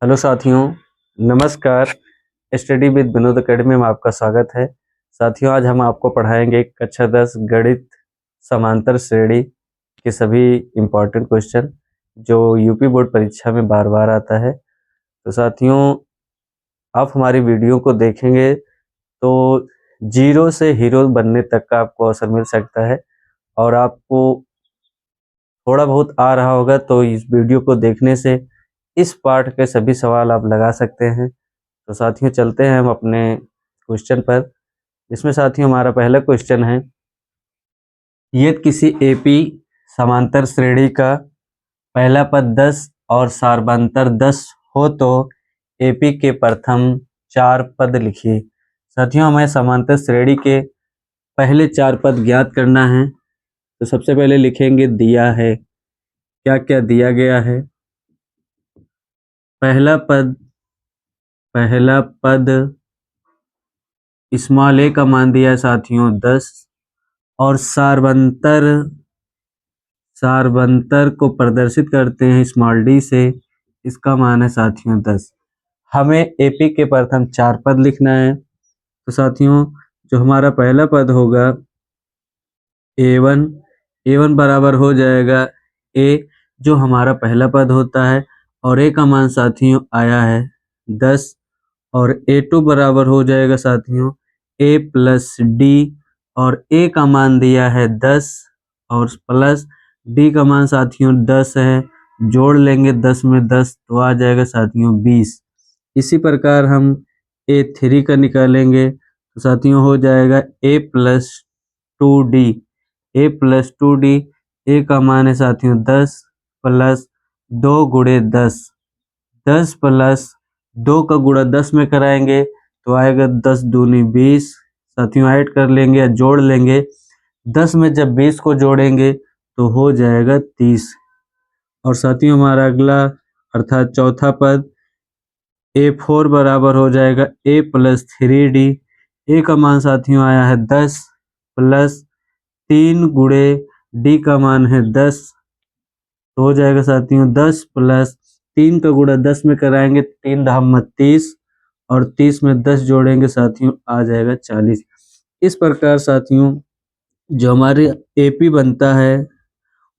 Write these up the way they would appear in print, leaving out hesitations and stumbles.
Hello साथियों, नमस्कार। Study with Vinod academy में आपका स्वागत है। साथियों, आज हम आपको पढ़ाएंगे कक्षा 10 गणित समांतर श्रेणी के सभी इम्पोर्टेंट क्वेश्चन जो यूपी बोर्ड परीक्षा में बार बार आता है। तो साथियों, आप हमारी वीडियो को देखेंगे तो जीरो से हीरो बनने तक का आपको अवसर मिल सकता है और आपको थोड़ा बहुत आ रहा होगा तो इस वीडियो को देखने से इस पार्ट के सभी सवाल आप लगा सकते हैं। तो साथियों, चलते हैं हम अपने क्वेश्चन पर। इसमें साथियों हमारा पहला क्वेश्चन है, यदि किसी एपी समांतर श्रेणी का पहला पद 10 और सार्वंतर 10 हो तो एपी के प्रथम 4 पद लिखिए। साथियों, हमें समांतर श्रेणी के पहले 4 पद ज्ञात करना है। तो सबसे पहले लिखेंगे दिया है, क्या क्या दिया गया है। पहला पद स्मॉल ए का मान दिया है साथियों 10 और सार्वंतर को प्रदर्शित करते हैं स्मॉल डी से, इसका मान है साथियों 10। हमें एपी के प्रथम 4 पद लिखना है। तो साथियों, जो हमारा पहला पद होगा ए1 बराबर हो जाएगा ए, जो हमारा पहला पद होता है, और ए का मान साथियों आया है 10, और ए2 बराबर हो जाएगा साथियों ए प्लस डी, और ए का मान दिया है 10 और प्लस डी का मान साथियों 10 है। जोड़ लेंगे 10 में 10 तो आ जाएगा साथियों 20। इसी प्रकार हम ए3 का निकालेंगे तो साथियों हो जाएगा ए प्लस 2डी। ए प्लस 2डी, ए का मान है साथियों 10 प्लस 2 गुणे 10, 10 प्लस 2 का गुणा 10 में कराएंगे तो आएगा 10 दूनी 20। साथियों ऐड कर लेंगे या जोड़ लेंगे, 10 में जब 20 को जोड़ेंगे तो हो जाएगा 30। और साथियों हमारा अगला अर्थात चौथा पद ए4 बराबर हो जाएगा ए प्लस 3डी। ए का मान साथियों आया है 10 प्लस 3 गुणे डी का मान है 10, तो हो जाएगा साथियों 10 प्लस 3 का गुणा 10 में कराएंगे 3 धाम 30, और 30 में 10 जोड़ेंगे साथियों आ जाएगा 40। इस प्रकार साथियों जो हमारे एपी बनता है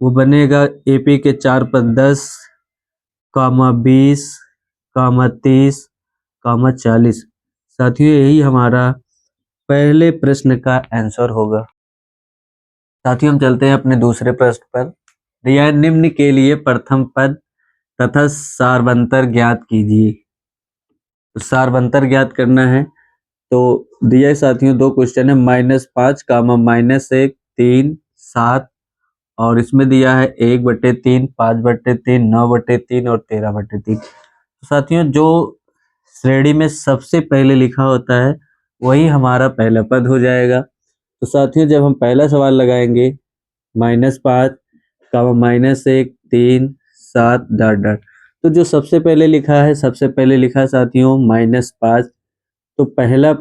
वो बनेगा एपी के 4 पद 10, 20, 30, 40। साथियों यही हमारा पहले प्रश्न का आंसर होगा। साथियों हम चलते हैं अपने दूसरे प्रश्न पर। दिया निम्न के लिए प्रथम पद तथा सार्वंतर ज्ञात कीजिए। तो सार्वंतर ज्ञात करना है तो दिया साथियों 2 क्वेश्चन है, -5 -1 3 7, और इसमें दिया है 1/3, 5/3, 9/3 और 13/3। तो साथियों जो श्रेणी में सबसे पहले लिखा होता है वही हमारा पहला पद हो जाएगा। तो साथियों जब हम पहला सवाल लगाएंगे -5 -1 3 7 डॉट डॉट, तो जो सबसे पहले लिखा है साथियों -5, तो पहला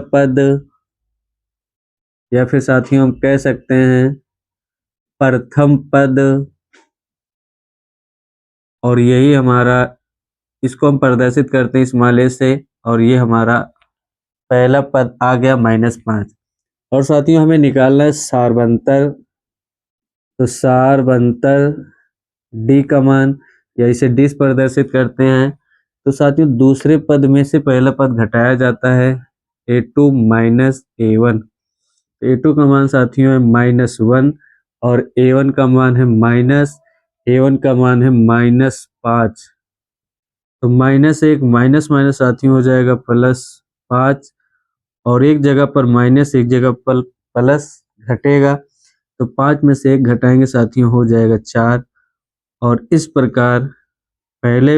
पद या फिर साथियों हम कह सकते हैं प्रथम पद, और यही हमारा, इसको हम प्रदर्शित करते हैं स्मॉल से, और ये हमारा पहला पद आ गया -5। और साथियों हमें निकालना है सार्वंतर। तो सार्वंतर डी का मान, या इसे डी प्रदर्शित करते हैं। तो साथियों दूसरे पद में से पहला पद घटाया जाता है a2 माइनस a1। a2 का मान साथियों है -1 और a1 का मान है -5। तो -1 माइनस माइनस साथियों हो जाएगा +5, और एक जगह पर माइनस एक जगह पर प्लस घटेगा, तो 5 में से 1 घटाएंगे साथियों हो जाएगा 4। और इस प्रकार पहले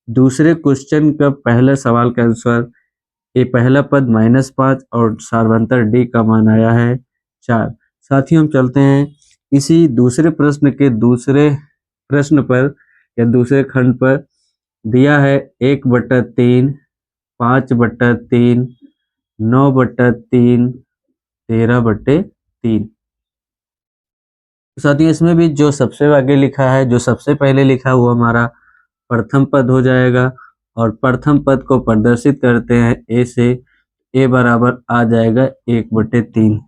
दूसरे क्वेश्चन का पहले सवाल का आंसर ये पहला पद -5 और सार्वंतर डी का मान आया है 4। साथियों हम चलते हैं इसी दूसरे प्रश्न के दूसरे प्रश्न पर या दूसरे खंड पर। दिया है 1/3, 5/3, 9/3, 13/3। साथियों इसमें भी जो सबसे आगे लिखा है, जो सबसे पहले लिखा है वो हमारा प्रथम पद हो जाएगा और प्रथम पद को प्रदर्शित करते हैं ए से। ए बराबर आ जाएगा 1/3।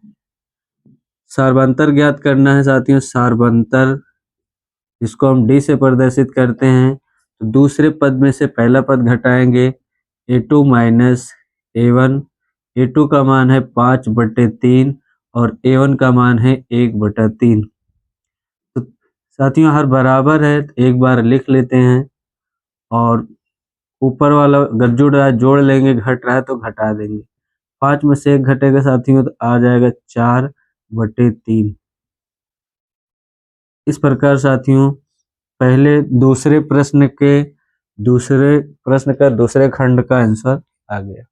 सार्वंतर ज्ञात करना है साथियों। सार्वंतर इसको हम डी से प्रदर्शित करते हैं, तो दूसरे पद में से पहला पद घटाएंगे a2 माइनस a1। a2 का मान है 5/3 और a1 का मान है 1/3। तो साथियों हर बराबर है तो एक बार लिख लेते हैं और ऊपर वाला अगर जुड़ रहा है जोड़ लेंगे, घट रहा है तो घटा देंगे। 5 में से 1 घटेगा साथियों तो आ जाएगा 4/3। इस प्रकार साथियों पहले दूसरे प्रश्न का दूसरे खंड का आंसर आ गया।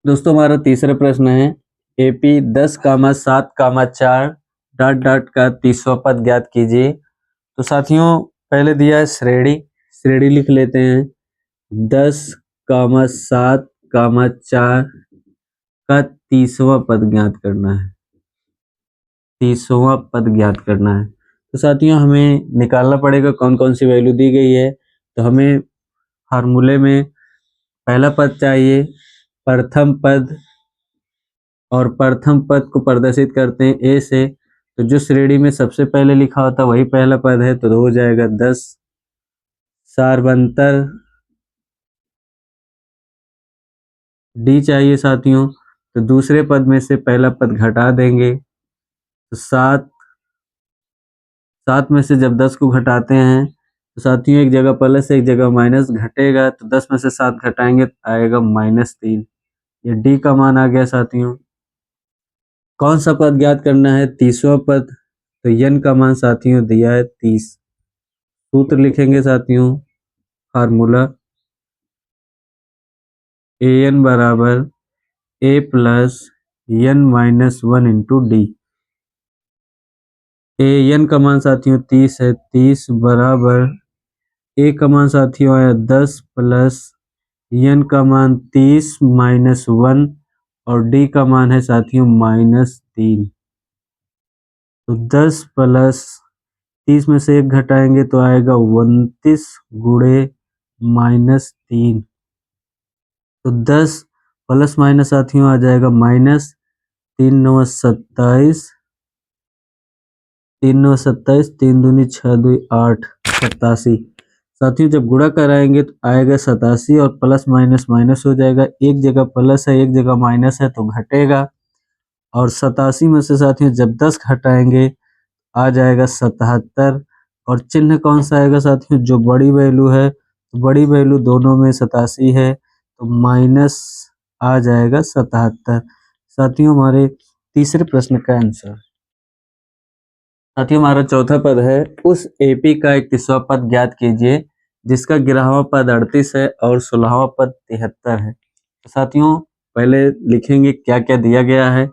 दोस्तों हमारा तीसरा प्रश्न है एपी 10,7,4 डॉट डॉट का 30वां पद ज्ञात कीजिए। तो साथियों पहले दिया है श्रेणी लिख लेते हैं। 10,7,4 का 30वां पद ज्ञात करना है। 30वां पद ज्ञात करना है तो साथियों हमें निकालना पड़ेगा कौन कौन सी वैल्यू दी गई है। तो हमें फार्मूले में पहला पद चाहिए, प्रथम पद, और प्रथम पद को प्रदर्शित करते हैं ए से। तो जो श्रेणी में सबसे पहले लिखा होता है वही पहला पद है तो हो जाएगा 10। सार्वंतर डी चाहिए साथियों, तो दूसरे पद में से पहला पद घटा देंगे तो 7। 7 में से जब 10 को घटाते हैं तो साथियों एक जगह प्लस एक जगह माइनस घटेगा, तो 10 में से 7 घटाएंगे तो आएगा -3। ये डी का मान आ गया साथियों। कौन सा पद ज्ञात करना है? 30वां पद। तो यन का मान साथियों दिया है 30। सूत्र लिखेंगे साथियों, फार्मूला ए एन बराबर a plus n minus 1 into d. A n का मान साथियों 30 है, 30 बराबर ए का मान साथियों आया 10 प्लस एन का मान 30 माइनस 1 और डी का मान है साथियों -3। तो 10 प्लस 30 में से 1 घटाएंगे तो आएगा 29 गुणे -3। तो 10 प्लस माइनस साथियों आ जाएगा माइनस। 3 9 27, 3 9 27, 3 दूनी 6 2 8, 87। साथियों जब गुणा कराएंगे तो आएगा 87 और प्लस माइनस माइनस हो जाएगा। एक जगह प्लस है एक जगह माइनस है तो घटेगा। और 87 में से साथियों जब 10 घटाएंगे आ जाएगा 77। और चिन्ह कौन सा आएगा साथियों? जो बड़ी वैल्यू है, तो बड़ी वैल्यू दोनों में 87 है तो माइनस आ जाएगा 77। साथियों हमारे तीसरे प्रश्न का आंसर। साथियों हमारा चौथा पद है उस एपी का 31वां पद ज्ञात कीजिए जिसका 11वां पद 38 है और 16वां पद 73 है। तो साथियों पहले लिखेंगे क्या क्या दिया गया है।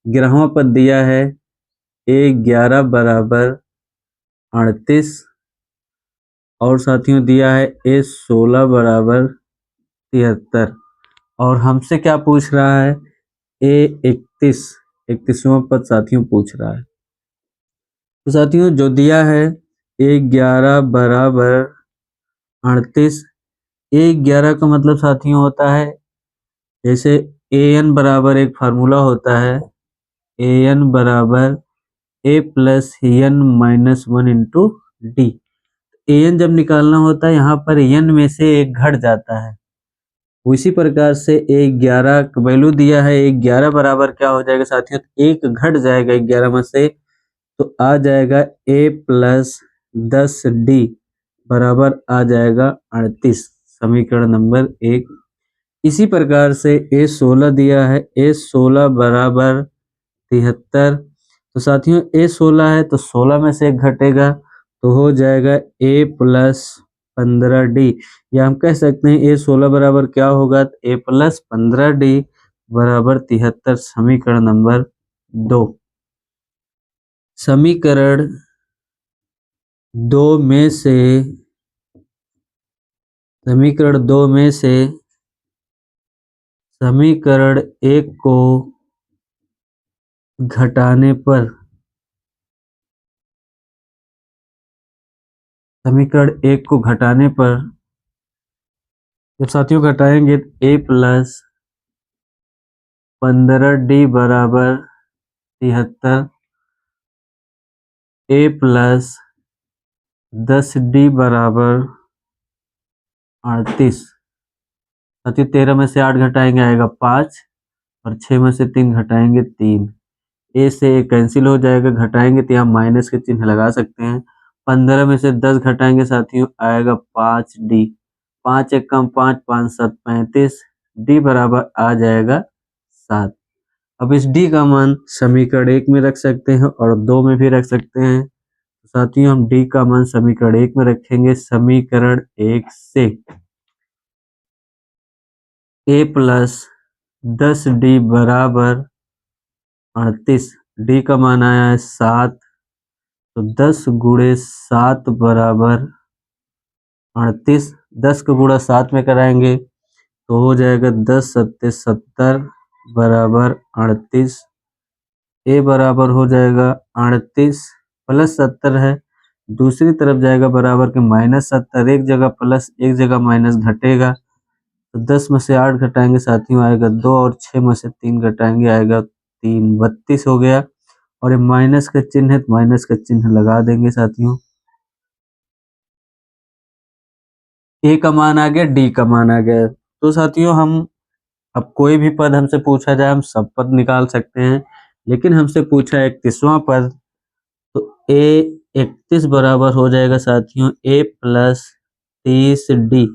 11वां पद दिया है A11 बराबर 38 और साथियों दिया है A16 बराबर 73 और हमसे क्या पूछ रहा है? A31 31वां पद साथियों पूछ रहा है। तो साथियों जो दिया है A11 बराबर 38, A11 का मतलब साथियों होता है जैसे AN बराबर एक फार्मूला होता है AN बराबर A plus n minus 1 into d. N जब निकालना होता है यहाँ पर एन में से एक घट जाता है। उसी प्रकार से A11 वैल्यू दिया है A11 बराबर क्या हो जाएगा साथियों? एक घट जाएगा 11 में से तो आ जाएगा A प्लस 10D बराबर आ जाएगा 38, समीकरण नंबर 1। इसी प्रकार से A16 दिया है A16 बराबर 73। तो साथियों A16 है तो 16 में से एक घटेगा तो हो जाएगा A प्लस 15D, या हम कह सकते हैं A16 बराबर क्या होगा? A प्लस 15D बराबर 73, समीकरण नंबर 2। समीकरण 2 में से समीकरण 2 में से समीकरण 1 को घटाने पर समीकरण 1 को घटाने पर जब साथियों घटाएंगे तो a प्लस 15d बराबर 73, a प्लस 10d बराबर 38। साथियों 13 में से 8 घटाएंगे आएगा 5 और 6 में से 3 घटाएंगे 3। ए से ए कैंसिल हो जाएगा, घटाएंगे तो यहाँ माइनस के चिन्ह लगा सकते हैं। 15 में से 10 घटाएंगे साथियों आएगा 5d, 5 एक कम 5, 5 7 35, डी बराबर आ जाएगा 7। अब इस डी का मान समीकरण 1 में रख सकते हैं और 2 में भी रख सकते हैं। साथियों हम डी का मान समीकरण 1 में रखेंगे। समीकरण 1 से a प्लस 10d बराबर 38, डी का मान आया है 7, तो 10 गुणे 7 बराबर 38। 10 का गुणा 7 में कराएंगे तो हो जाएगा 10 सत्ते 70 बराबर 38। ए बराबर हो जाएगा 38 प्लस 70 है, दूसरी तरफ जाएगा बराबर के माइनस 70, एक जगह प्लस एक जगह माइनस घटेगा तो 10 में से 8 घटाएंगे साथियों आएगा 2 और 6 में से 3 घटाएंगे आएगा 3, 32 हो गया। और ये माइनस का चिन्ह है तो माइनस का चिन्ह लगा देंगे साथियों। ए का मान आ गया, डी का मान आ गया। तो साथियों हम अब कोई भी पद हमसे पूछा जाए हम सब पद निकाल सकते हैं, लेकिन हमसे पूछा है 31वां पद, तो ए 31 बराबर हो जाएगा साथियों ए प्लस 30d,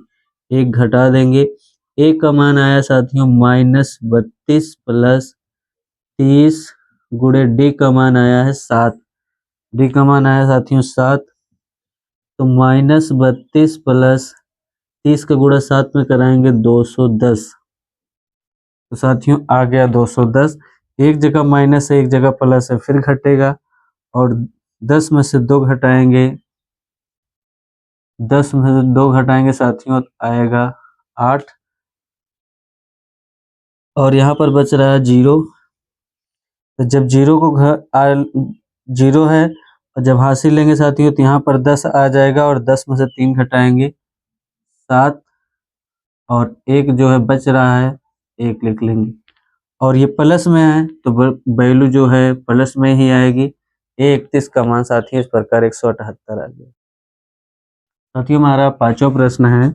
एक घटा देंगे। ए का मान आया साथियों -32 प्लस 30 गुणे डी का मान आया है 7, डी का मान आया साथियों 7, तो -32 प्लस 30 का गुणा 7 में कराएंगे 210, तो साथियों आ गया 210। एक जगह माइनस है एक जगह प्लस है, फिर घटेगा और 10 में से 2 घटाएंगे, 10 में से 2 घटाएंगे साथियों आएगा 8 और यहाँ पर बच रहा है 0। तो जब 0 को 0 है और जब हासिल लेंगे साथियों तो यहाँ पर 10 आ जाएगा और 10 में से 3 घटाएंगे 7 और एक जो है बच रहा है 1 लिख लेंगे। और ये प्लस में है तो वैल्यू जो है प्लस में ही आएगी। ए 31 का मान साथियों इस प्रकार 178 आ गया। साथियों हमारा 5वां प्रश्न है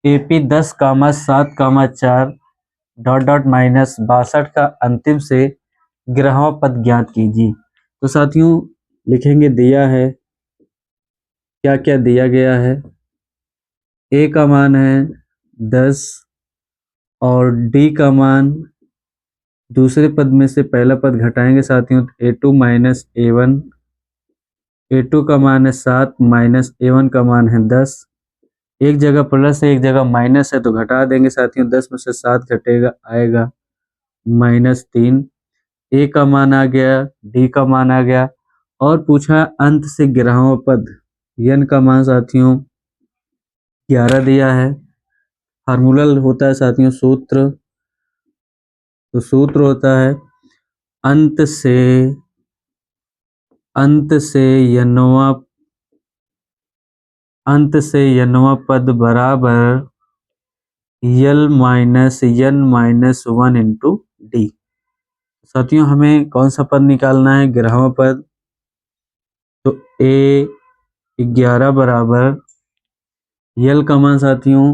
एपी 10,7,4 डॉट डॉट माइनस 62 का अंतिम से 11वां पद ज्ञात कीजिए। तो साथियों लिखेंगे दिया है, क्या क्या दिया गया है। ए का मान है 10 और डी का मान दूसरे पद में से पहला पद घटाएंगे साथियों तो a2 माइनस a1, a2 का मान है 7 माइनस a1 का मान है 10, एक जगह प्लस है एक जगह माइनस है तो घटा देंगे साथियों, 10 में से 7 घटेगा आएगा -3। ए का मान आ गया, डी का मान आ गया और पूछा अंत से 11वां पद, n का मान साथियों 11 दिया है। फार्मूला होता है साथियों सूत्र, तो सूत्र होता है अंत से nवां पद बराबर l minus n minus 1 into d. साथियों हमें कौन सा पद निकालना है, 11वां पद, तो ए 11 बराबर यल का मान साथियों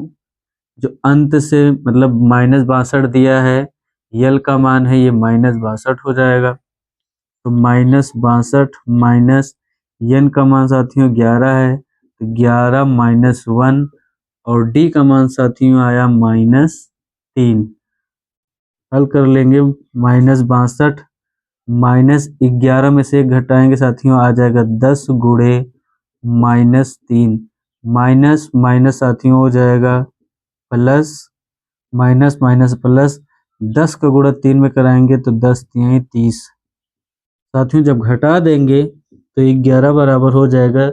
जो अंत से मतलब -62 दिया है, यल का मान है ये -62 हो जाएगा, तो -62 माइनस n का मान साथियों 11 है तो 11 माइनस 1 और डी का मान साथियों आया -3। हल कर लेंगे, -62 -11 में से 1 घटाएंगे साथियों आ जाएगा 10 गुणे -3, माइनस माइनस साथियों हो जाएगा प्लस, माइनस माइनस प्लस, 10 का गुणा 3 में कराएंगे तो 10 3 30। साथियों जब घटा देंगे तो 11 बराबर हो जाएगा,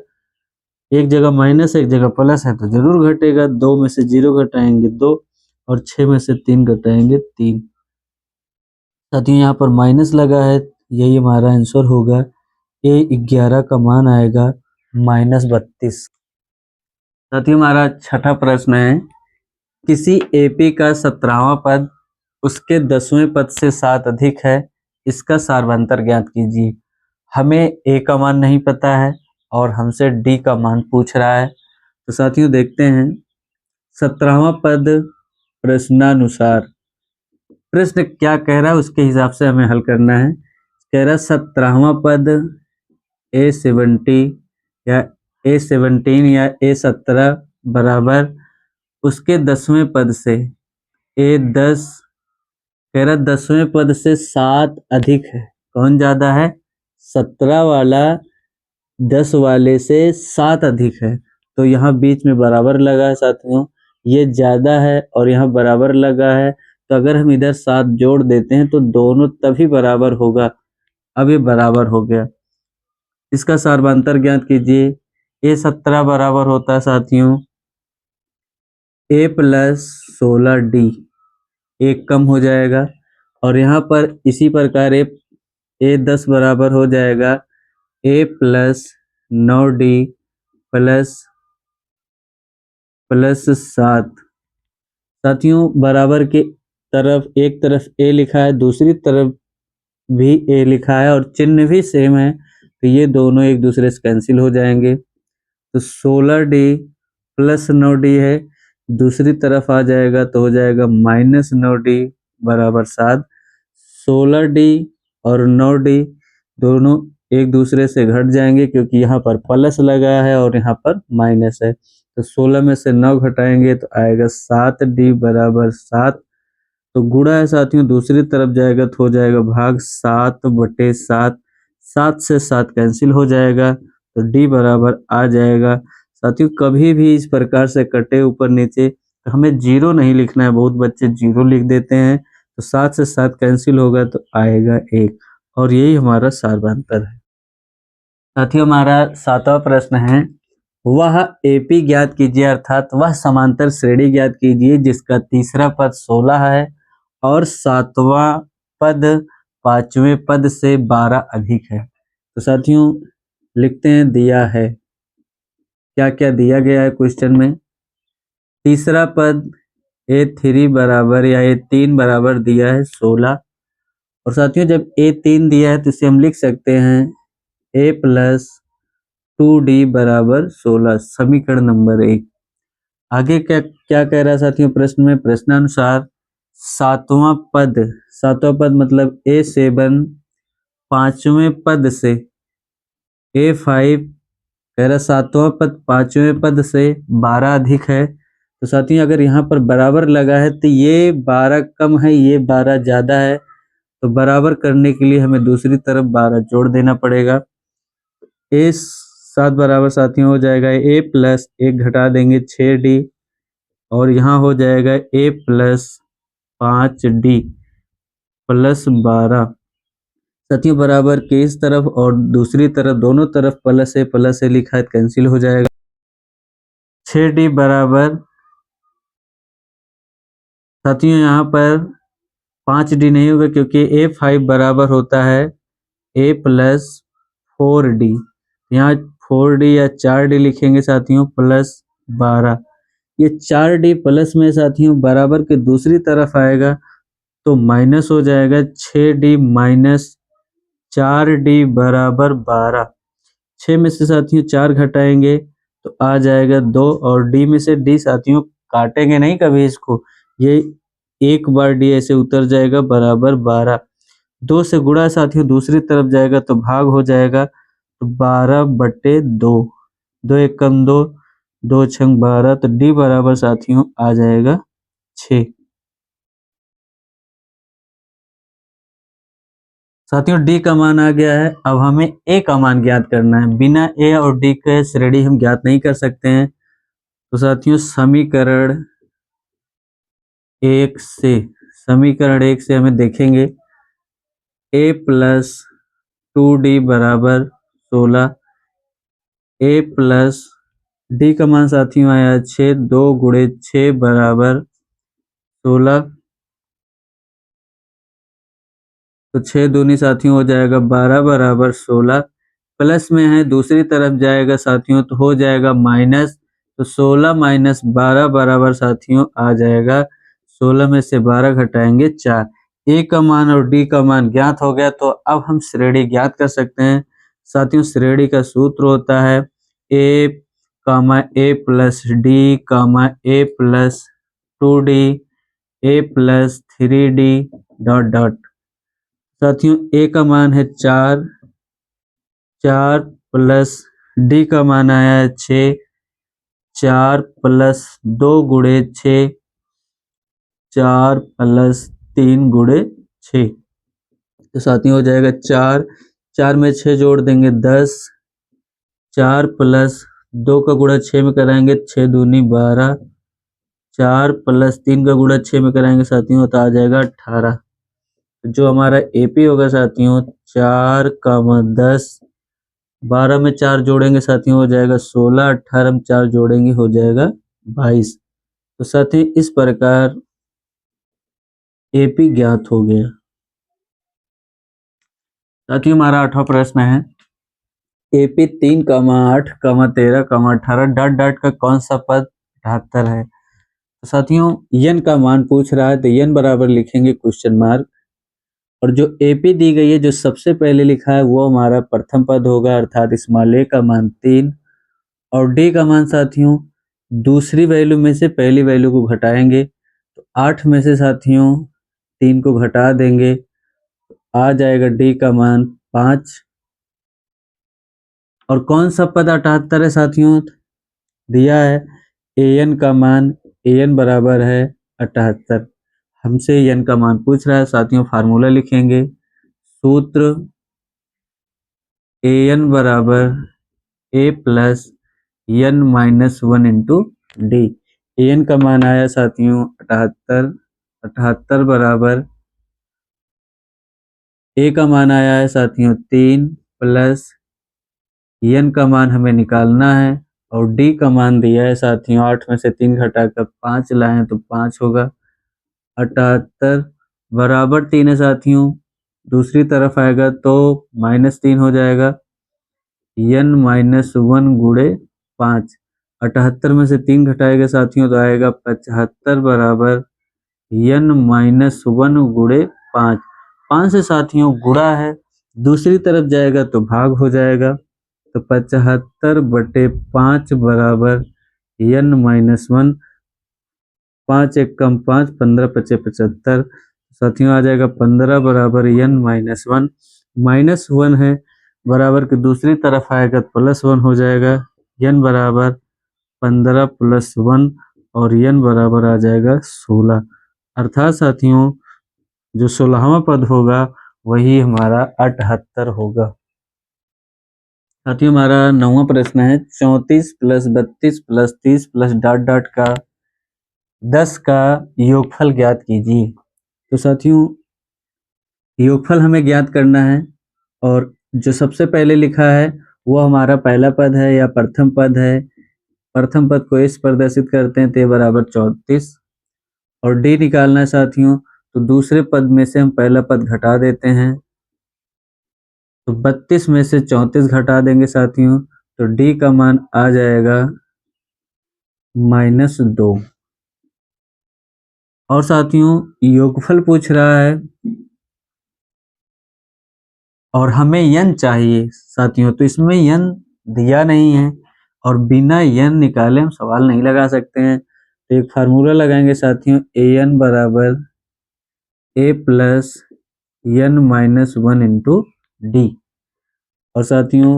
एक जगह माइनस एक जगह प्लस है तो जरूर घटेगा, 2 में से 0 घटाएंगे 2 और 6 में से 3 घटाएंगे 3। साथियों यहाँ पर माइनस लगा है, यही हमारा आंसर होगा। ए 11 का मान आएगा -32। साथियों हमारा छठा प्रश्न है, किसी एपी का 17वां पद उसके 10वें पद से 7 अधिक है, इसका सार्वंतर ज्ञात कीजिए। हमें ए का मान नहीं पता है और हमसे डी का मान पूछ रहा है। तो साथियों देखते हैं 17वां पद प्रश्नानुसार प्रश्न क्या कह रहा है उसके हिसाब से हमें हल करना है। कह रहा 17वां पद A70 या A17 या A17 बराबर उसके 10वें पद से A10 कह रहा 10वें पद से 7 अधिक है। कौन ज्यादा है? 17 वाला 10 वाले से 7 अधिक है। तो यहाँ बीच में बराबर लगा है साथियों, ये ज्यादा है और यहाँ बराबर लगा है। तो अगर हम इधर 7 जोड़ देते हैं तो दोनों तभी बराबर होगा। अब ये बराबर हो गया, इसका सार्वंतर ज्ञात कीजिए। A17 बराबर होता है साथियों A प्लस 16D, एक कम हो जाएगा। और यहाँ पर इसी प्रकार A10 बराबर हो जाएगा A प्लस 9D प्लस 7। साथियों बराबर के तरफ एक तरफ A लिखा है, दूसरी तरफ भी A लिखा है और चिन्ह भी सेम है, तो ये दोनों एक दूसरे से कैंसिल हो जाएंगे। तो 16D प्लस 9D है, दूसरी तरफ आ जाएगा तो हो जाएगा माइनस 9D बराबर 7। 16D और 9D दोनों एक दूसरे से घट जाएंगे क्योंकि यहाँ पर प्लस लगा है और यहाँ पर माइनस है। तो 16 में से 9 घटाएंगे तो आएगा 7D बराबर 7। तो गुणा है साथियों, दूसरी तरफ जाएगा तो हो जाएगा भाग 7/7। 7 से 7 कैंसिल हो जाएगा तो D बराबर आ जाएगा। साथियों कभी भी इस प्रकार से कटे ऊपर नीचे तो हमें जीरो नहीं लिखना है, बहुत बच्चे जीरो लिख देते हैं। तो 7 से 7 कैंसिल होगा तो आएगा 1 और यही हमारा सार्वंतर है। साथियों हमारा 7वां प्रश्न है, वह एपी ज्ञात कीजिए, अर्थात वह समांतर श्रेणी ज्ञात कीजिए जिसका तीसरा पद 16 है और 7वां पद 5वें पद से 12 अधिक है। तो साथियों लिखते हैं दिया है, क्या क्या दिया गया है क्वेश्चन में। तीसरा पद A3 बराबर या A3 बराबर दिया है 16। और साथियों जब A3 दिया है तो इसे हम लिख सकते हैं A प्लस 2D बराबर 16, समीकरण नंबर 1। आगे क्या क्या कह रहा है साथियों प्रश्न में, प्रश्नानुसार सातवां पद मतलब A7 5वें पद से A5 कह रहा 7वां पद 5वें पद से 12 अधिक है। तो साथियों अगर यहाँ पर बराबर लगा है तो ये 12 कम है, ये 12 ज्यादा है। तो बराबर करने के लिए हमें दूसरी तरफ 12 जोड़ देना पड़ेगा। A7 बराबर साथियों हो जाएगा A प्लस 1 घटा देंगे 6D और यहाँ हो जाएगा A प्लस 5D प्लस 12। साथियों बराबर के इस तरफ और दूसरी तरफ दोनों तरफ प्लस है लिखा है, कैंसिल हो जाएगा। 6D बराबर साथियों यहाँ पर 5D नहीं होगा क्योंकि A5 बराबर होता है A प्लस 4D। यहाँ 4D या 4D लिखेंगे साथियों प्लस 12। ये 4D प्लस में साथियों बराबर के दूसरी तरफ आएगा तो माइनस हो जाएगा। 6D माइनस 4D बराबर 12। 6 में से साथियों 4 घटाएंगे तो आ जाएगा 2 और D में से D साथियों काटेंगे नहीं कभी इसको, ये एक बार D ऐसे उतर जाएगा बराबर 12। 2 से गुणा साथियों दूसरी तरफ जाएगा तो भाग हो जाएगा, तो 12/2। 2 एकम 2, 2 छंग 12, तो D बराबर साथियों आ जाएगा 6। साथियों D का मान आ गया है, अब हमें A का मान ज्ञात करना है। बिना A और D के श्रेणी हम ज्ञात नहीं कर सकते हैं। तो साथियों समीकरण 1 से हमें देखेंगे A प्लस 2D बराबर 16। A प्लस D का मान साथियों आया 6, 2 गुणे 6 बराबर 16। तो 6 दूनी साथियों हो जाएगा 12 बराबर 16। प्लस में है दूसरी तरफ जाएगा साथियों तो हो जाएगा माइनस, तो 16 माइनस 12 बराबर साथियों आ जाएगा 16 में से 12 घटाएंगे 4। ए का मान और डी का मान ज्ञात हो गया, तो अब हम श्रेणी ज्ञात कर सकते हैं। साथियों श्रेणी का सूत्र होता है ए कामा ए प्लस डी कामा ए प्लस 2d ए प्लस 3d डॉट डॉट। साथियों ए का मान है 4, 4 प्लस डी का मान आया है 6, 4 प्लस 2 गुणे 6, 4 प्लस 3 गुणे 6। तो साथियों हो जाएगा 4, 4 में 6 जोड़ देंगे 10, 4 प्लस 2 का गुणा 6 में कराएंगे 6 दूनी 12, 4 प्लस 3 का गुणा 6 में कराएंगे साथियों तो आ जाएगा 18। जो हमारा एपी होगा साथियों 4 कामा 10, 12 में 4 जोड़ेंगे साथियों हो जाएगा 16, 18 में 4 जोड़ेंगे हो जाएगा 22। तो साथियों इस प्रकार एपी ज्ञात हो गया। साथियों हमारा 8वां प्रश्न है एपी 3 कामा 8 कामा 13 कामा 18 डॉट डॉट का कौन सा पद 78 है। तो साथियों यन का मान पूछ रहा है तो यन बराबर लिखेंगे क्वेश्चन मार्क, और जो एपी दी गई है जो सबसे पहले लिखा है वो हमारा प्रथम पद होगा अर्थात स्मॉल ए का मान 3 और डी का मान साथियों दूसरी वैल्यू में से पहली वैल्यू को घटाएंगे तो 8 में से साथियों 3 को घटा देंगे आ जाएगा डी का मान 5। और कौन सा पद 78 है साथियों दिया है एन का मान, एन बराबर है 78। हमसे एन का मान पूछ रहा है साथियों फार्मूला लिखेंगे सूत्र एन बराबर a plus n minus 1 into d. N का मान आया साथियों 78, 78 बराबर ए का मान आया है साथियों 3 प्लस एन का मान हमें निकालना है और डी का मान दिया है साथियों 8 में से 3 घटाकर 5 लाएं तो 5 होगा। 78 बराबर 3 है साथियों, दूसरी तरफ आएगा तो -3 हो जाएगा n माइनस 1 गुणे 5। 78 में से 3 घटाएगा साथियों तो आएगा 75 बराबर n माइनस 1 गुणे 5। 5 से साथियों गुणा है, दूसरी तरफ जाएगा तो भाग हो जाएगा तो 75 बटे 5 बराबर n माइनस 1, 5 एक कम 5, 15 पचे 75 साथियों आ जाएगा 15 बराबर n माइनस 1, -1 है बराबर के दूसरी तरफ आएगा तो +1 हो जाएगा n बराबर 15 प्लस 1 और n बराबर आ जाएगा 16। अर्थात साथियों जो 16वां पद होगा वही हमारा 78 होगा। साथियों हमारा 9वां प्रश्न है 34 plus 32 plus 30 plus dot dot का 10 का योगफल ज्ञात कीजिए। तो साथियों योगफल हमें ज्ञात करना है और जो सबसे पहले लिखा है वो हमारा पहला पद है या प्रथम पद है। प्रथम पद को इस प्रदर्शित करते हैं ते बराबर 34 और डी निकालना है साथियों तो दूसरे पद में से हम पहला पद घटा देते हैं तो 32 में से 34 घटा देंगे साथियों तो डी का मान आ जाएगा -2। और साथियों योगफल पूछ रहा है और हमें यन चाहिए साथियों तो इसमें यन दिया नहीं है और बिना यन निकाले हम सवाल नहीं लगा सकते हैं तो एक फार्मूला लगाएंगे साथियों ए एन बराबर a plus n minus 1 into d. और साथियों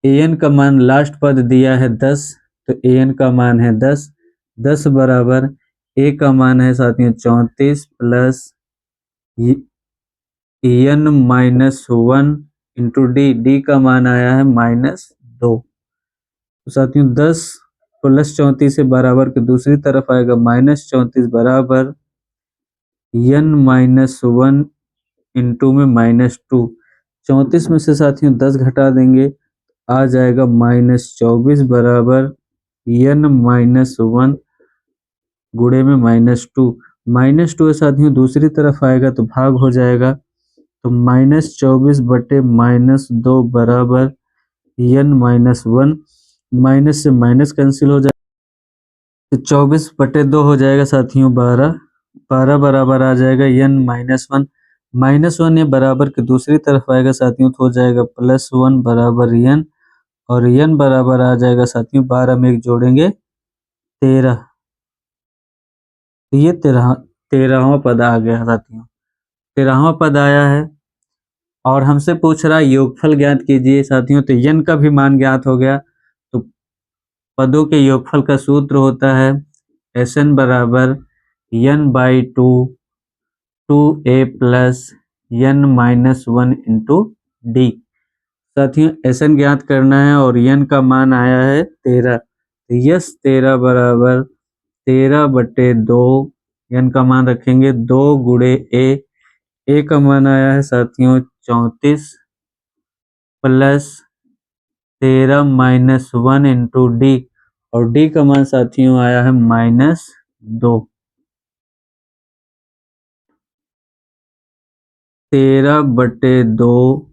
ए एन का मान लास्ट पद दिया है 10 तो ए एन का मान है 10, 10 बराबर ए का मान है साथियों 34 plus n minus 1 into d, d का मान आया है -2। तो साथियों 10 प्लस 34 से बराबर के दूसरी तरफ आएगा -34 बराबर n माइनस 1 इंटू में -2। 34 में से साथियों 10 घटा देंगे आ जाएगा -24 बराबर n माइनस 1 गुणे में -2। -2 है साथियों दूसरी तरफ आएगा तो भाग हो जाएगा तो -24 बटे -2 बराबर n माइनस 1 माइनस से माइनस कैंसिल हो जाएगा, तो 24/2 हो जाएगा साथियों 12। 12 बराबर आ जाएगा n-1। -1 ये बराबर के दूसरी तरफ आएगा साथियों, तो हो जाएगा +1 बराबर n, और n बराबर आ जाएगा साथियों 12 में एक जोड़ेंगे 13। तो ये 13वां पद आ गया साथियों, 13वां पद आया है। और हमसे पूछ रहा है योगफल ज्ञात कीजिए साथियों, तो n का भी मान ज्ञात हो गया। तो पदों के योगफल का सूत्र होता है Sn बराबर n/2 2a plus n-1 into d। साथियों Sn ज्ञात करना है और n का मान आया है 13। तो यस 13 बराबर 13/2, n का मान रखेंगे 2 गुणे a का मान आया है साथियों 34 प्लस 13-1 इंटू डी, और डी का मान साथियों आया है -2। 13/2,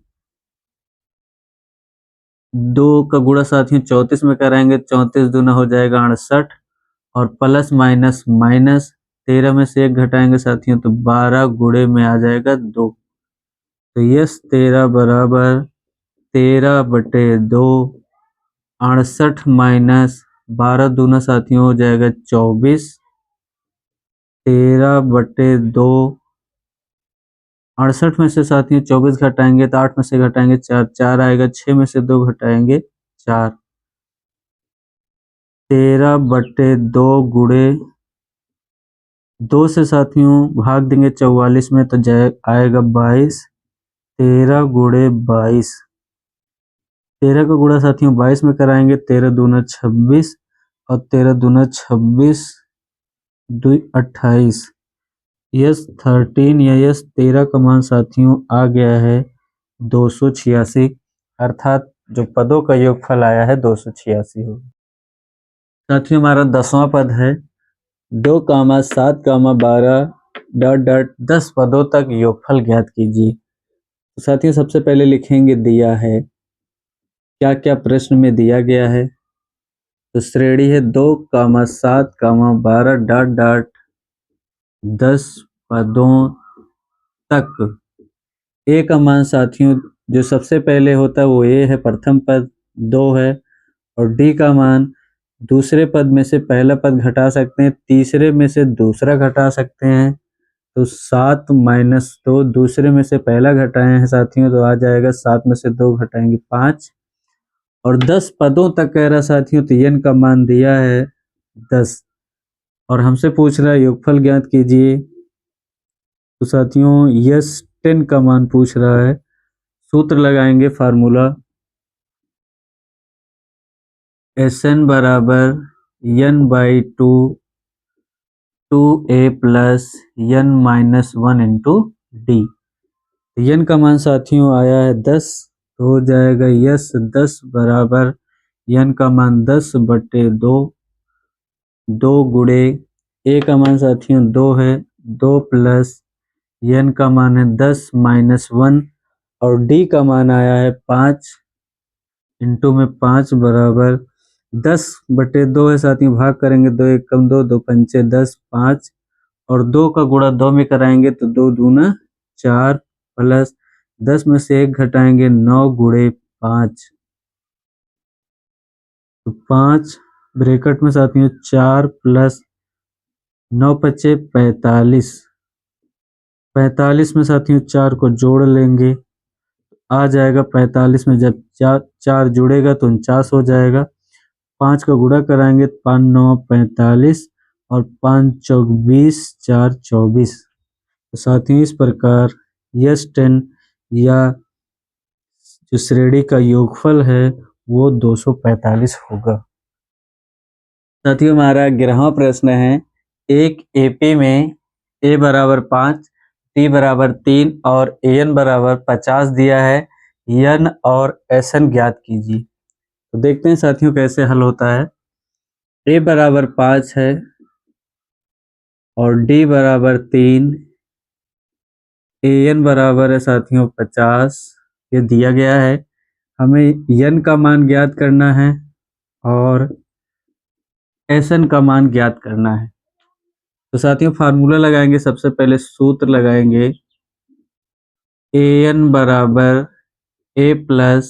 2 का गुणा साथियों 34 में कराएंगे, 34 दूना हो जाएगा 68, और प्लस माइनस माइनस 13 में से 1 घटाएंगे साथियों, तो 12 गुणे में आ जाएगा 2। तो यस 13 बराबर 13/2, 68 माइनस 12 दूना साथियों हो जाएगा 24, 13/2, 68 में से साथियों 24 घटाएंगे तो 8 में से घटाएंगे 4, 4 आएगा, 6 में से 2 घटाएंगे 4। 13/2 गुणे 2 से साथियों भाग देंगे 44 में, तो आएगा 22। 13 गुणे 22, 13 का गुणा साथियों 22 में कराएंगे, 13 दूना 26, और 13 दूना 26, 2 28। यस 13 या यस 13 का मान साथियों आ गया है 286, अर्थात जो पदों का योगफल आया है 286 होगा। साथियों हमारा 10वां पद है 2, 7, 12 ... 10 पदों तक योगफल ज्ञात कीजिए। तो साथियों सबसे पहले लिखेंगे दिया है, क्या क्या प्रश्न में दिया गया है। तो श्रेणी है 2, 7, 12 ... 10 पदों तक। ए का मान साथियों जो सबसे पहले होता है वो ए है, प्रथम पद 2 है, और डी का मान दूसरे पद में से पहला पद घटा सकते हैं, तीसरे में से दूसरा घटा सकते हैं। तो 7 - 2 दूसरे में से पहला घटाए हैं साथियों, तो आ जाएगा 7 में से 2 घटाएंगे 5, और 10 पदों तक कह रहा साथियों, तो n का मान दिया है 10, और हमसे पूछ रहा है योगफल ज्ञात कीजिए। तो साथियों यस 10 का मान पूछ रहा है। सूत्र लगाएंगे, फार्मूला Sn बराबर n/2 2a plus n-1 into D. n का मान साथियों आया है 10, तो हो जाएगा यस 10 बराबर n का मान 10/2, 2 गुणे a का मान साथियों 2 है, 2 प्लस n का मान है 10-1, और d का मान आया है 5 इंटू में 5 बराबर 10/2 है साथियों, भाग करेंगे 2 1 कम 2, 2 पंचे 10, 5, और 2 का गुणा 2 में कराएंगे तो 2 दूना 4, प्लस 10 में से 1 घटाएंगे 9 गुणे 5, तो 5 ब्रैकेट में साथियों 4 प्लस 9 पचे 45, 45 में साथियों 4 को जोड़ लेंगे, आ जाएगा 45 में जब 4 जुड़ेगा तो 49 हो जाएगा। 5 का गुणा कराएंगे 5 9 45, और 5 चौक 20, 4 24। तो साथियों इस प्रकार यस 10 या जो श्रेणी का योगफल है वो 245 होगा। साथियों हमारा 11वां प्रश्न है, एक एपी में ए बराबर 5, टी बराबर 3 और एन बराबर 50 दिया है, एन और एसएन ज्ञात कीजिए। तो देखते हैं साथियों कैसे हल होता है। ए बराबर 5 है और डी बराबर 3, एन बराबर है साथियों 50, ये दिया गया है। हमें एन का मान ज्ञात करना है और Sn का मान ज्ञात करना है। तो साथियों फार्मूला लगाएंगे, सबसे पहले सूत्र लगाएंगे An बराबर A plus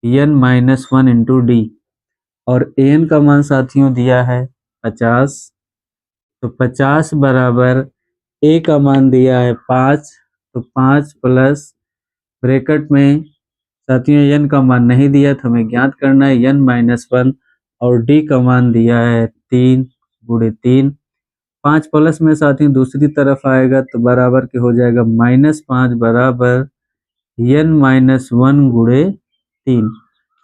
n minus 1 into d, और An का मान साथियों दिया है 50, तो 50 बराबर A का मान दिया है 5, तो 5 प्लस ब्रैकेट में साथियों n का मान नहीं दिया तो हमें ज्ञात करना है n माइनस 1, और d का मान दिया है 3 गुणे 3। 5 प्लस में साथियों दूसरी तरफ आएगा तो बराबर के हो जाएगा -5 बराबर n माइनस 1 गुणे 3।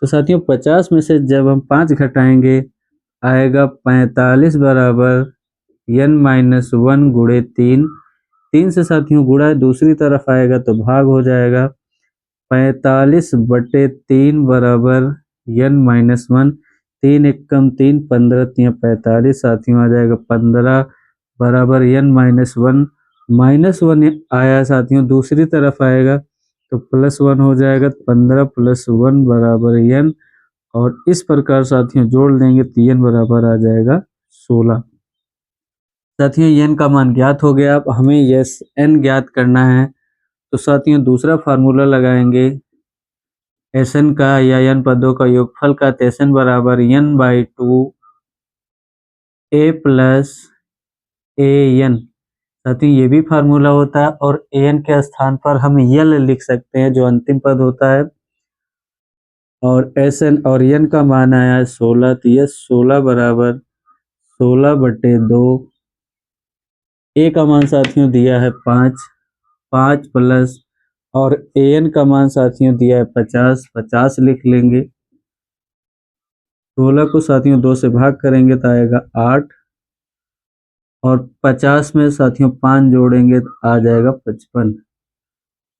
तो साथियों 50 में से जब हम 5 घटाएंगे आएगा 45 बराबर n माइनस 1 गुणे 3। 3 से साथियों गुणा दूसरी तरफ आएगा तो भाग हो जाएगा 45/3 बराबर n माइनस 1। 3 एकम 3, 15 3 45 साथियों आ जाएगा 15 बराबर n माइनस 1। -1 आया साथियों, दूसरी तरफ आएगा तो +1 हो जाएगा, 15 + 1 बराबर n, और इस प्रकार साथियों जोड़ लेंगे तो n बराबर आ जाएगा 16। साथियों n का मान ज्ञात हो गया, अब हमें यस n ज्ञात करना है। तो साथियों दूसरा फार्मूला लगाएंगे Sn का या n पदों का योगफल का, तो Sn बराबर n/2 A प्लस An। साथियों ये भी फार्मूला होता है, और An के स्थान पर हम यल लिख सकते हैं जो अंतिम पद होता है, और Sn और n का मान आया है 16, तो यह 16 बराबर 16/2। A का मान साथियों दिया है 5, 5 प्लस, और An का मान साथियों दिया है 50, 50 लिख लेंगे। 16 को साथियों 2 से भाग करेंगे तो आएगा 8, और 50 में साथियों 5 जोड़ेंगे तो आ जाएगा 55।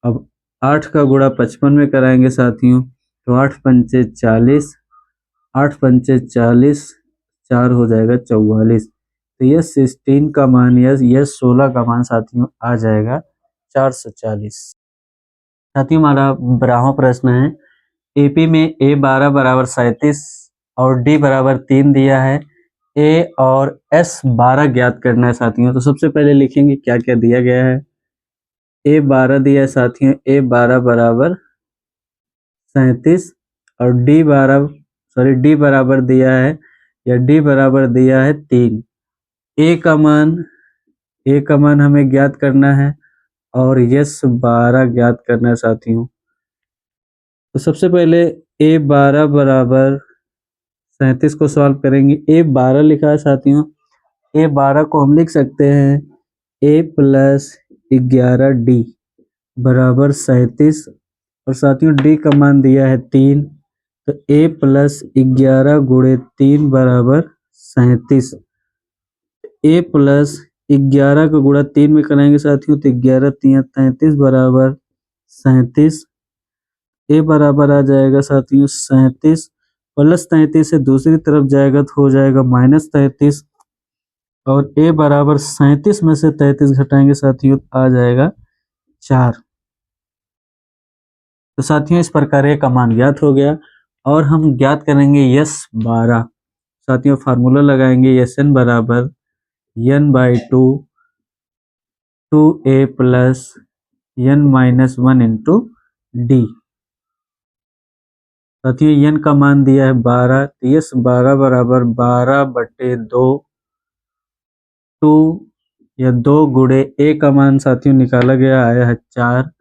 अब 8 का गुणा 55 में कराएंगे साथियों तो 8 पंचे 40, 8 पंचे 40, 4 हो जाएगा 44। तो यह 16 का मान, यह 16 का मान साथियों आ जाएगा 440। साथियों हमारा 12वां प्रश्न है, एपी में A12 बराबर 37 और D बराबर 3 दिया है, A और S12 ज्ञात करना है साथियों। तो सबसे पहले लिखेंगे क्या क्या दिया गया है। A12 दिया है साथियों, A12 बराबर 37, और D बराबर दिया है, या D बराबर दिया है 3। A का मान हमें ज्ञात करना है, और S12 ज्ञात करना है साथियों। तो सबसे पहले A12 बराबर 37 को सॉल्व करेंगे। A12 लिखा है साथियों, A12 को हम लिख सकते हैं A प्लस 11D बराबर 37, और साथियों D का मान दिया है 3, तो A प्लस 11 गुणे 3 बराबर 37। A प्लस 11 का गुणा 3 में कराएंगे साथियों तो 11 3 33 बराबर 37। A बराबर आ जाएगा साथियों 37, प्लस 33 से दूसरी तरफ जाएगा तो हो जाएगा -33, और A बराबर 37 में से 33 घटाएंगे साथियों तो आ जाएगा 4। तो साथियों इस प्रकार A का मान ज्ञात हो गया, और हम ज्ञात करेंगे S12। साथियों फार्मूला लगाएंगे Sn बराबर n/2 2A plus n minus 1 into d. साथियों n का मान दिया है 12, तो यस 12 बराबर 12/2, 2 या 2 गुणे A का मान साथियों निकाला गया आया है 4,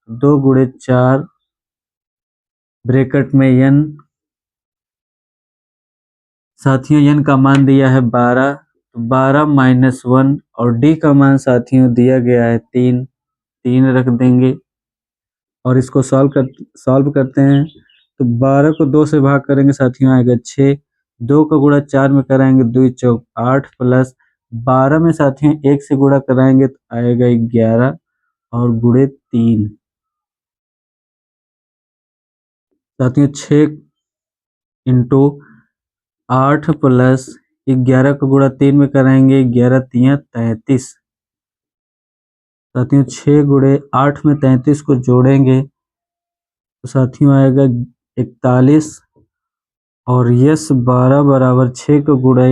2 गुणे 4 ब्रैकेट में n। साथियों n का मान दिया है 12, तो 12 माइनस 1, और D का मान साथियों दिया गया है 3, 3 रख देंगे, और इसको सॉल्व करते हैं। तो 12 को 2 से भाग करेंगे साथियों आएगा 6, 2 का गुणा 4 में कराएंगे 2 चौक 8, प्लस 12 में साथियों 1 से गुणा कराएंगे तो आएगा 11, और गुणे 3। साथियों 6 इंटू 8 प्लस 11 का गुणा 3 में कराएंगे 11 3 33। साथियों 6 गुणे 8 में 33 को जोड़ेंगे तो साथियों आएगा 41, और यस 12 बराबर 6 को गुणा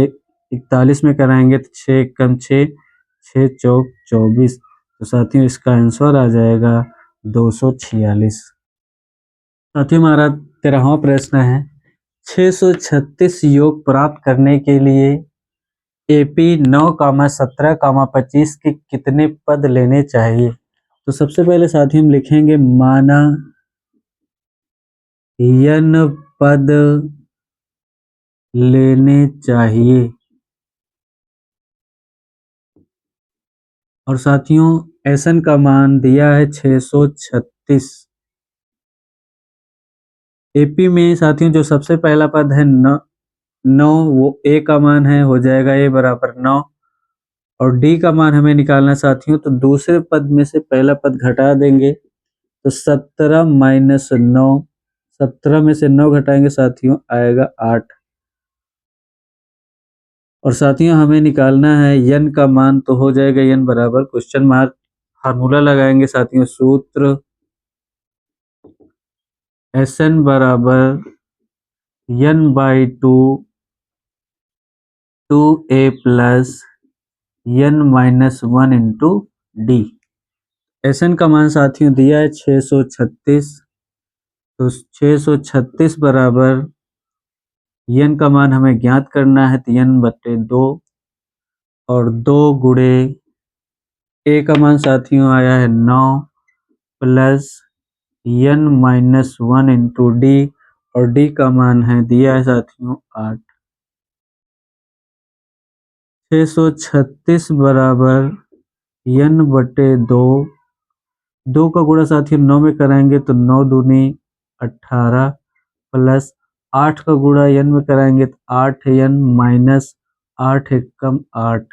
41 में कराएंगे तो 6 एकम 6, 6 चौक 24। तो साथियों इसका आंसर आ जाएगा 246। साथियों हमारा 13वां प्रश्न है 636 योग प्राप्त करने के लिए एपी 9, 17, 25 के कितने पद लेने चाहिए। तो सबसे पहले साथियों हम लिखेंगे माना n पद लेने चाहिए। और साथियों एसन का मान दिया है 636। एपी में साथियों जो सबसे पहला पद है 9 वो ए का मान है, हो जाएगा ए बराबर 9। और डी का मान हमें निकालना साथियों, तो दूसरे पद में से पहला पद घटा देंगे तो 17 माइनस 9, 17 में से 9 घटाएंगे साथियों आएगा 8। और साथियों हमें निकालना है यन का मान, तो हो जाएगा यन बराबर क्वेश्चन मार्क, फार्मूला लगाएंगे साथियों, सूत्र एस एन बराबर n by 2 2a plus n minus 1 into d. S n का मान साथियों दिया है 636, तो 636 बराबर यन का मान हमें ज्ञात करना है, तो यन बटे 2 और 2 गुणे ए का मान साथियों आया है 9 plus n minus 1 into d, और डी का मान है दिया है साथियों 8। 636 बराबर यन बटे 2, 2 का गुणा साथियों 9 में कराएंगे तो 9 दूनी 18 प्लस 8 का गुणा यन में कराएंगे तो 8 यन माइनस 8 एकम 8,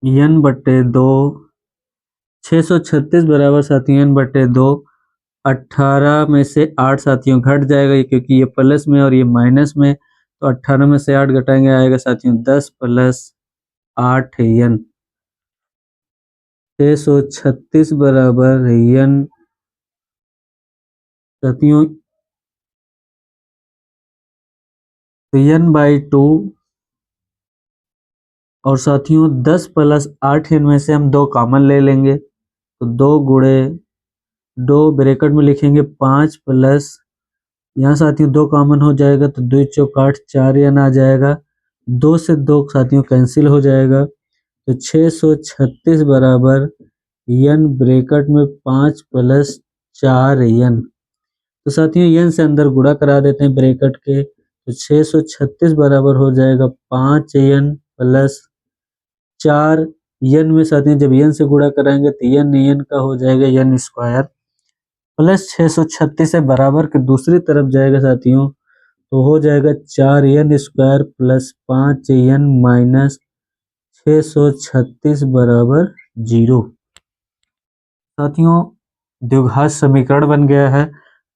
यन बटे 2। 636 बराबर साथियों यन बटे 2, 18 में से 8 साथियों घट जाएगा क्योंकि ये प्लस में और ये माइनस में, तो 18 में से 8 घटाएंगे आएगा साथियों 10 प्लस 8 यन। 636 बराबर यन साथियों यन बाई 2, और साथियों 10 प्लस 8 यन में से हम 2 कॉमन ले लेंगे तो 2 गुणे 2 ब्रैकेट में लिखेंगे 5 प्लस यहाँ साथियों 2 कॉमन हो जाएगा तो 2 चौक 8, 4 यन आ जाएगा, 2 से 2 साथियों कैंसिल हो जाएगा, तो 636 बराबर यन ब्रैकेट में 5 प्लस 4 यन। तो साथियों यन से अंदर गुणा करा देते हैं ब्रैकेट के, तो 636 बराबर हो जाएगा 5 यन प्लस 4 यन में साथियों जब यन से गुणा कराएंगे तो यन यन का हो जाएगा यन स्क्वायर प्लस 636 से बराबर के दूसरी तरफ जाएगा साथियों, तो हो जाएगा 4 यन स्क्वायर प्लस 5 यन माइनस 636 बराबर 0। साथियों द्विघात समीकरण बन गया है।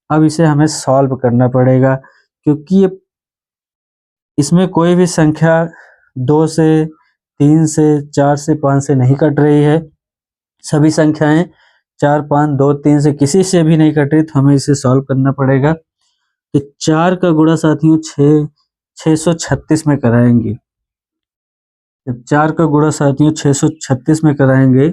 अब इसे हमें सॉल्व करना पड़ेगा क्योंकि ये इसमें कोई भी संख्या 2 से 3 से 4 से 5 से नहीं कट रही है, सभी संख्याएं 4 5 2 3 से किसी से भी नहीं कट रही, तो हमें इसे सॉल्व करना पड़ेगा। तो 4 का गुणा साथियों 636 में कराएंगे, जब 4 का गुणा साथियों 636 में कराएंगे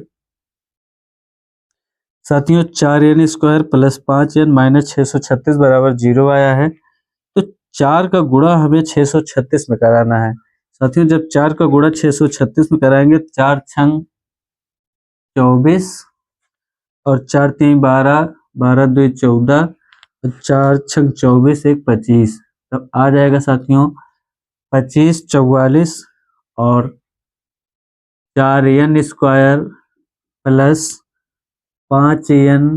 साथियों 4 n square plus 5 n minus 636 बराबर 0 आया है, तो 4 का गुणा हमें 636 में कराना है। साथियों जब 4 का गुणा 636 में कराएंगे 4 छंग 24 और 4 3 12, 12 2 14, 4 छंग 24 1 25, तब आ जाएगा साथियों 25 44 और 4 n square plus 5 n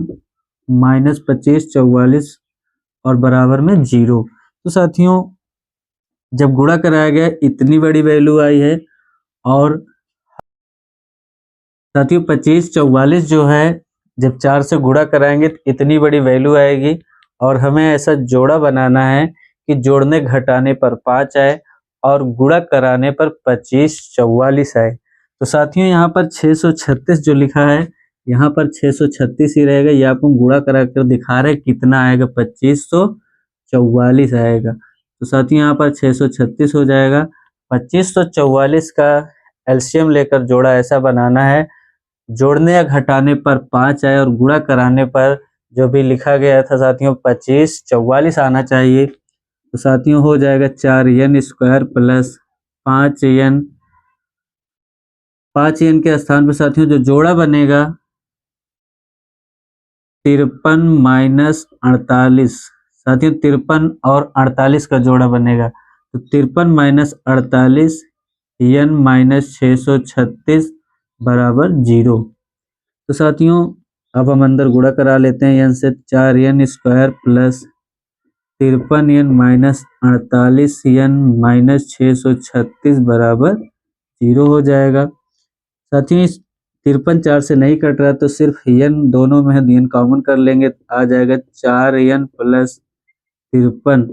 minus 25 44 और बराबर में 0। तो साथियों जब गुणा कराया गया इतनी बड़ी वैल्यू आई है, और साथियों 25 44 जो है जब 4 से गुणा कराएंगे तो इतनी बड़ी वैल्यू आएगी, और हमें ऐसा जोड़ा बनाना है कि जोड़ने घटाने पर 5 आए और गुणा कराने पर 25 44 आए। तो साथियों यहाँ पर 636 जो लिखा है यहाँ पर 636 ही रहेगा। ये आपको गुणा करा कर दिखा रहे कितना आएगा, 2544 आएगा। तो साथियों यहाँ पर 636 हो जाएगा। 2544 का एलसीएम लेकर जोड़ा ऐसा बनाना है, जोड़ने या घटाने पर 5 आए और गुणा कराने पर जो भी लिखा गया था साथियों 2544 आना चाहिए। तो साथियों हो जाएगा 4n square plus 5n। 5n के स्थान पर साथियों जो जोड़ा बनेगा 53 माइनस 48। साथियों 53 और 48 का जोड़ा बनेगा, तो 53 माइनस 48 n माइनस 636 बराबर 0। तो साथियों अब हम अंदर गुणा करा लेते हैं n से। 4n square plus 53n minus 48n minus 636 बराबर 0 हो जाएगा। साथियों इस 53 4 से नहीं कट रहा तो सिर्फ n दोनों में है, n कॉमन कर लेंगे तो आ जाएगा 4n प्लस 53।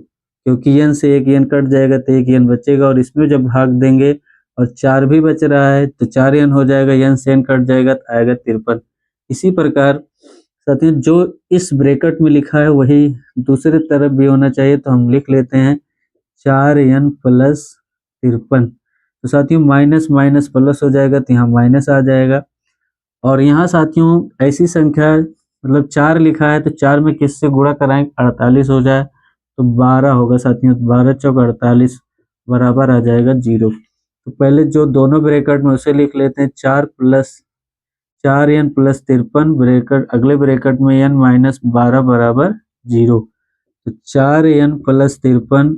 क्योंकि n से एक n कट जाएगा तो एक n बचेगा, और इसमें जब भाग देंगे और 4 भी बच रहा है तो 4n हो जाएगा, n से n कट जाएगा तो आएगा 53। इसी प्रकार साथियों जो इस ब्रैकेट में लिखा है वही दूसरे तरफ भी होना चाहिए, तो हम लिख लेते हैं 4n प्लस 53। तो साथियों माइनस माइनस प्लस हो जाएगा तो यहाँ माइनस आ जाएगा। और यहाँ साथियों ऐसी संख्या मतलब 4 लिखा है तो 4 में किससे गुणा कराएंगे, 48 हो जाए तो 12 होगा साथियों। 12 चौक 48 बराबर आ जाएगा 0। तो पहले जो दोनों ब्रैकेट में उसे लिख लेते हैं 4n प्लस 53 ब्रैकेट, अगले ब्रैकेट में n माइनस 12 बराबर 0। तो 4n प्लस 53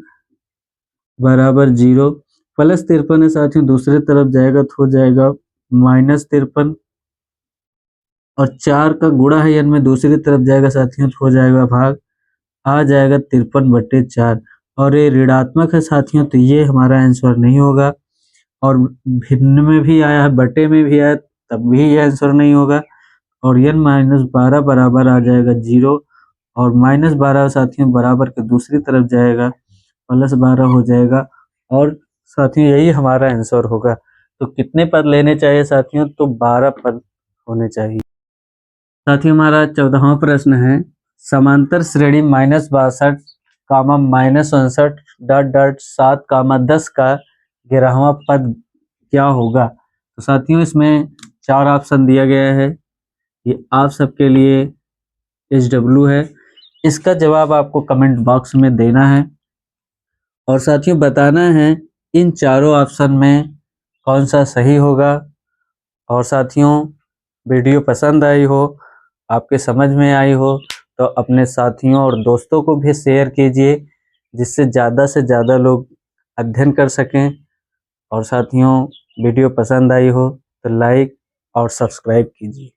बराबर 0। प्लस 53 है साथियों दूसरे तरफ जाएगा तो हो जाएगा माइनस 53, और 4 का गुणा है n में दूसरी तरफ जाएगा साथियों तो हो जाएगा भाग, आ जाएगा 53/4। और ये ऋणात्मक है साथियों तो ये हमारा आंसर नहीं होगा। और भिन्न में भी आया है, बटे में भी आया तब भी ये आंसर नहीं होगा। और n माइनस 12 बराबर आ जाएगा 0, और माइनस 12 साथियों बराबर के दूसरी तरफ जाएगा प्लस 12 हो जाएगा। और साथियों यही हमारा आंसर होगा। तो कितने पद लेने चाहिए साथियों, तो 12 पद होने चाहिए। साथियों हमारा 14वां प्रश्न है, समांतर श्रेणी minus 62 comma minus 59 dot dot 7 comma 10 का 11वां पद क्या होगा। तो साथियों इसमें 4 ऑप्शन दिया गया है, ये आप सबके लिए HW है। इसका जवाब आपको कमेंट बॉक्स में देना है, और साथियों बताना है इन चारों ऑप्शन में कौन सा सही होगा। और साथियों वीडियो पसंद आई हो, आपके समझ में आई हो तो अपने साथियों और दोस्तों को भी शेयर कीजिए, जिससे ज़्यादा से ज़्यादा लोग अध्ययन कर सकें। और साथियों वीडियो पसंद आई हो तो लाइक और सब्सक्राइब कीजिए।